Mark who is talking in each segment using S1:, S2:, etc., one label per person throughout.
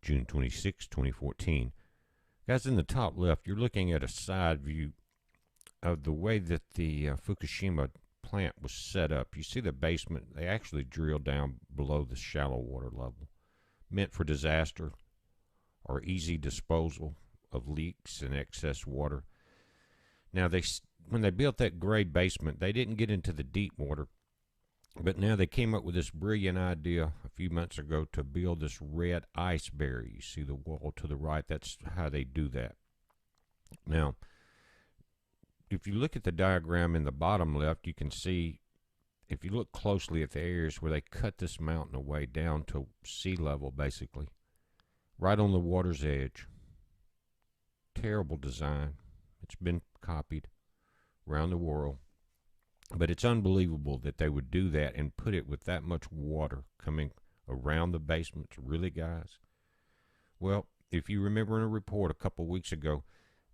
S1: June 26, 2014. Guys, in the top left, you're looking at a side view of the way that the Fukushima plant was set up. You see the basement, they actually drilled down below the shallow water level, meant for disaster or easy disposal of leaks and excess water. Now, when they built that gray basement, they didn't get into the deep water, but now they came up with this brilliant idea a few months ago to build this red ice barrier. You see the wall to the right, that's how they do that. Now, if you look at the diagram in the bottom left, you can see, if you look closely at the areas where they cut this mountain away down to sea level, basically, right on the water's edge. Terrible design. It's been copied around the world. But it's unbelievable that they would do that and put it with that much water coming around the basements. Really, guys? Well, if you remember in a report a couple weeks ago,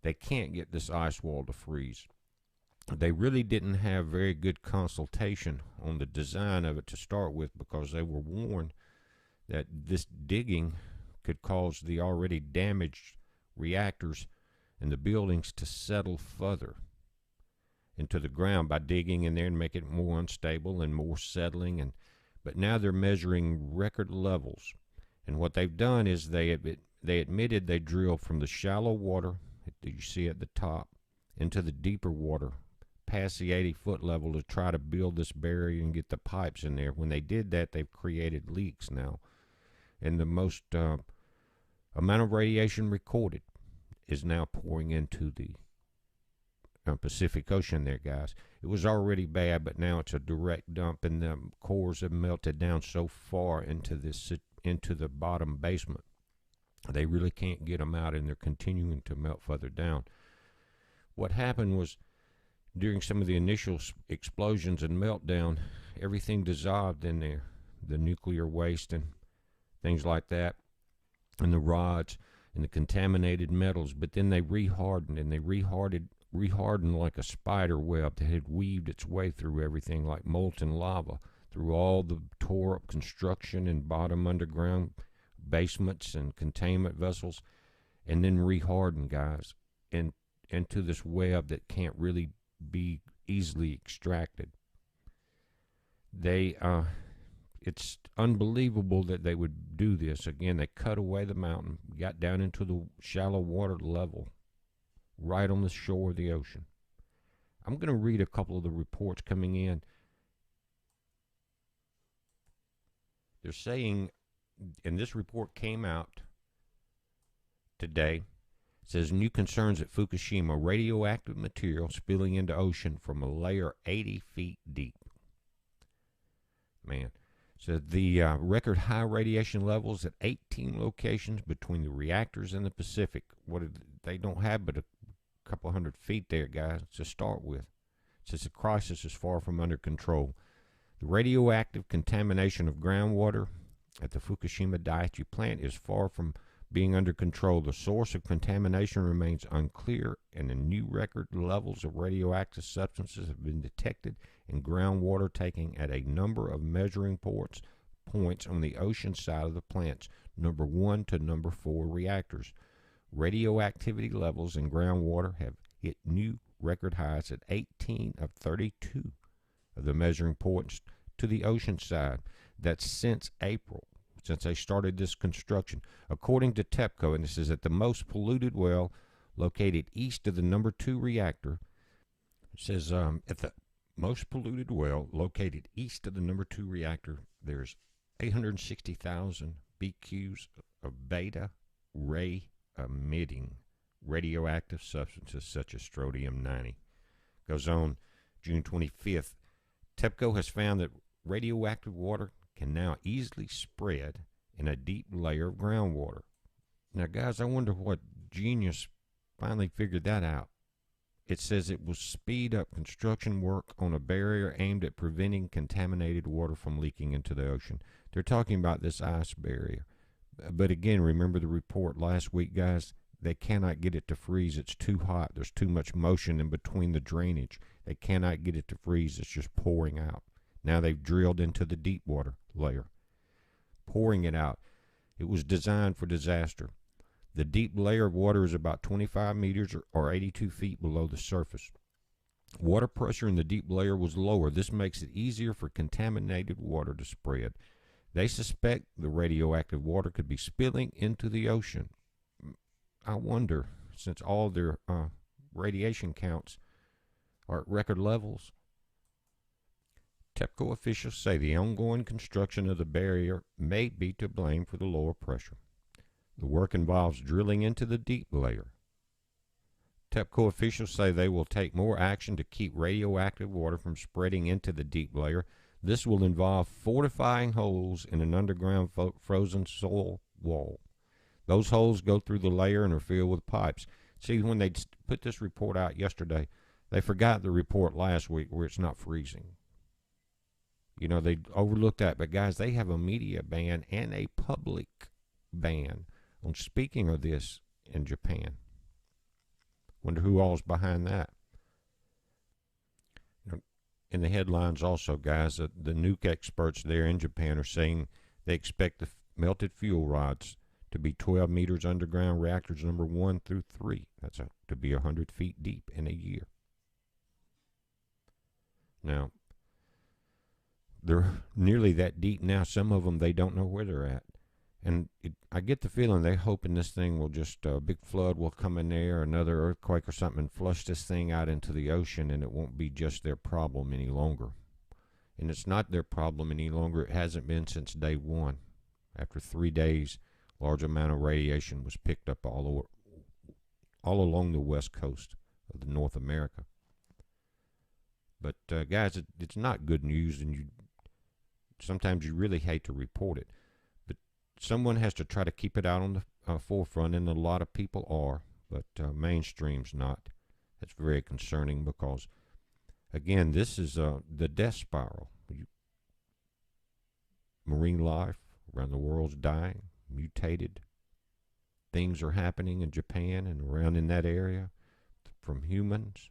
S1: they can't get this ice wall to freeze. They really didn't have very good consultation on the design of it to start with, because they were warned that this digging could cause the already damaged reactors and the buildings to settle further into the ground by digging in there and make it more unstable and more settling. But now they're measuring record levels, and what they've done is they admitted they drilled from the shallow water that you see at the top into the deeper water past the 80-foot level to try to build this barrier and get the pipes in there. When they did that, they've created leaks now, and the most amount of radiation recorded is now pouring into the Pacific Ocean there, guys. It was already bad, but now it's a direct dump, and the cores have melted down so far into the bottom basement, they really can't get them out, and they're continuing to melt further down. What happened was, during some of the initial explosions and meltdown, everything dissolved in there, the nuclear waste and things like that, and the rods and the contaminated metals. But then they rehardened, and they rehardened like a spider web that had weaved its way through everything like molten lava, through all the tore up construction and bottom underground basements and containment vessels, and then rehardened, guys, into this web that can't really be easily extracted. It's unbelievable that they would do this. Again, they cut away the mountain, got down into the shallow water level, right on the shore of the ocean. I'm going to read a couple of the reports coming in. They're saying, and this report came out today, it says new concerns at Fukushima, radioactive material spilling into ocean from a layer 80 feet deep. Man. So the record high radiation levels at 18 locations between the reactors and the Pacific. They don't have but a couple hundred feet there, guys, to start with. It says the crisis is far from under control. The radioactive contamination of groundwater at the Fukushima Daiichi plant is far from being under control. The source of contamination remains unclear, and the new record levels of radioactive substances have been detected in groundwater, taking at a number of measuring points on the ocean side of the plant's number 1 to number 4 reactors. Radioactivity levels in groundwater have hit new record highs at 18 of 32 of the measuring points to the ocean side. That's since April, since they started this construction. According to TEPCO, and this is at the most polluted well located east of the number 2 reactor, it says at the most polluted well located east of the number 2 reactor, there's 860,000 BQs of beta ray emitting radioactive substances such as strontium-90. Goes on June 25th. TEPCO has found that radioactive water can now easily spread in a deep layer of groundwater. Now, guys, I wonder what genius finally figured that out. It says it will speed up construction work on a barrier aimed at preventing contaminated water from leaking into the ocean. They're talking about this ice barrier. But again, remember the report last week, guys? They cannot get it to freeze. It's too hot. There's too much motion in between the drainage. They cannot get it to freeze. It's just pouring out. Now they've drilled into the deep water layer, pouring it out. It was designed for disaster. The deep layer of water is about 25 meters or 82 feet below the surface. Water pressure in the deep layer was lower. This makes it easier for contaminated water to spread. They suspect the radioactive water could be spilling into the ocean. I wonder, since all their radiation counts are at record levels. TEPCO officials say the ongoing construction of the barrier may be to blame for the lower pressure. The work involves drilling into the deep layer. TEPCO officials say they will take more action to keep radioactive water from spreading into the deep layer. This will involve fortifying holes in an underground frozen soil wall. Those holes go through the layer and are filled with pipes. See, when they put this report out yesterday, they forgot the report last week where it's not freezing. You know, they overlooked that. But, guys, they have a media ban and a public ban on speaking of this in Japan. Wonder who all's behind that. In the headlines also, guys, the nuke experts there in Japan are saying they expect the melted fuel rods to be 12 meters underground, reactors number 1 through 3. That's to be 100 feet deep in a year. Now, they're nearly that deep now. Some of them, they don't know where they're at. And I get the feeling they're hoping this thing will just, a big flood will come in there, another earthquake or something, and flush this thing out into the ocean, and it won't be just their problem any longer. And it's not their problem any longer. It hasn't been since day one. After 3 days, large amount of radiation was picked up all along the west coast of North America. But, guys, it's not good news, and sometimes you really hate to report it. But someone has to try to keep it out on the forefront, and a lot of people are, but mainstream's not. That's very concerning because, again, this is the death spiral. Marine life around the world's dying, mutated. Things are happening in Japan and around in that area from humans.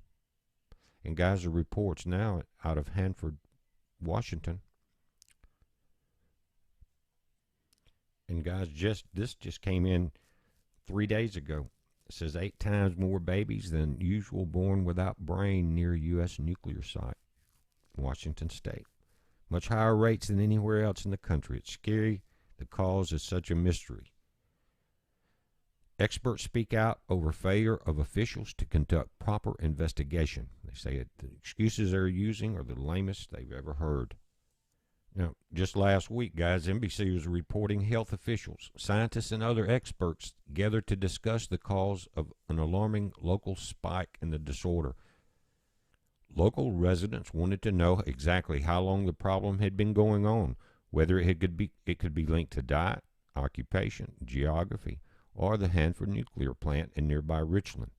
S1: And, guys, the reports now out of Hanford, Washington. And, guys, this just came in 3 days ago. It says 8 times more babies than usual born without brain near U.S. nuclear site, Washington State. Much higher rates than anywhere else in the country. It's scary. The cause is such a mystery. Experts speak out over failure of officials to conduct proper investigation. They say the excuses they're using are the lamest they've ever heard. Now, just last week, guys, NBC was reporting health officials, scientists, and other experts gathered to discuss the cause of an alarming local spike in the disorder. Local residents wanted to know exactly how long the problem had been going on, whether it could be linked to diet, occupation, geography, or the Hanford nuclear plant in nearby Richland.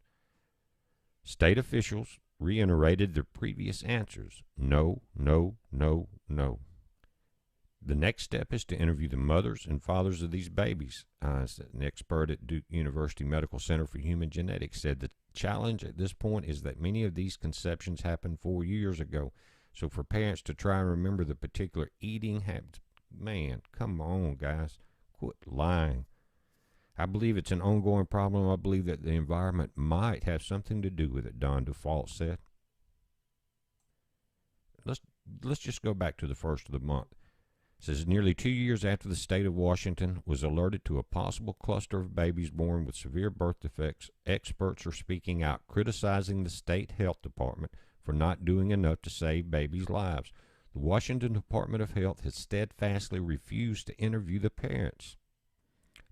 S1: State officials reiterated their previous answers. No, no, no, no. The next step is to interview the mothers and fathers of these babies. An expert at Duke University Medical Center for Human Genetics said the challenge at this point is that many of these conceptions happened 4 years ago. So for parents to try and remember the particular eating habits, man, come on, guys, quit lying. I believe it's an ongoing problem. I believe that the environment might have something to do with it, Don DeFault said. Let's just go back to the first of the month. It says nearly 2 years after the state of Washington was alerted to a possible cluster of babies born with severe birth defects, experts are speaking out, criticizing the state health department for not doing enough to save babies' lives. The Washington Department of Health has steadfastly refused to interview the parents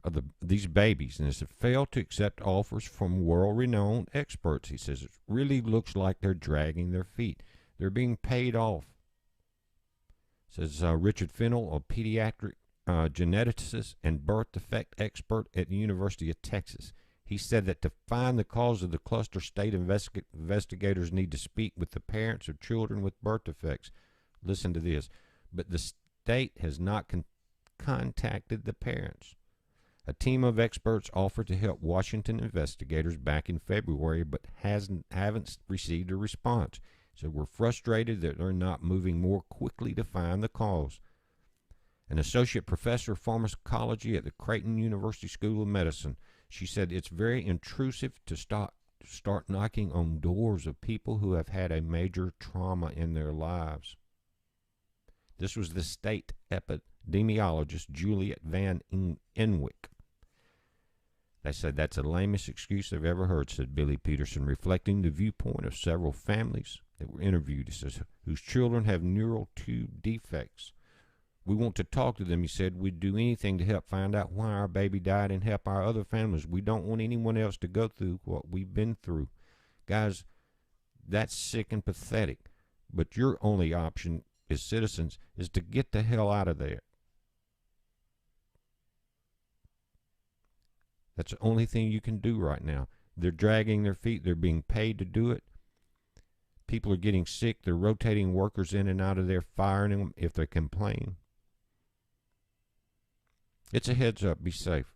S1: of these babies and has failed to accept offers from world-renowned experts. He says it really looks like they're dragging their feet. They're being paid off. Says Richard Fennell, a pediatric geneticist and birth defect expert at the University of Texas. He said that to find the cause of the cluster, state investigators need to speak with the parents of children with birth defects. Listen to this. But the state has not contacted the parents. A team of experts offered to help Washington investigators back in February, but haven't received a response. So we're frustrated that they're not moving more quickly to find the cause. an associate professor of pharmacology at the Creighton University School of Medicine. She said it's very intrusive to start knocking on doors of people who have had a major trauma in their lives. This was the state epidemiologist Juliet Van Enwick. They said that's the lamest excuse I've ever heard, said Billy Peterson, reflecting the viewpoint of several families that were interviewed. He says, whose children have neural tube defects. We want to talk to them, he said. We'd do anything to help find out why our baby died and help our other families. We don't want anyone else to go through what we've been through. Guys, that's sick and pathetic. But your only option as citizens is to get the hell out of there. That's the only thing you can do right now. They're dragging their feet. They're being paid to do it. People are getting sick. They're rotating workers in and out of there, firing them if they complain. It's a heads up. Be safe.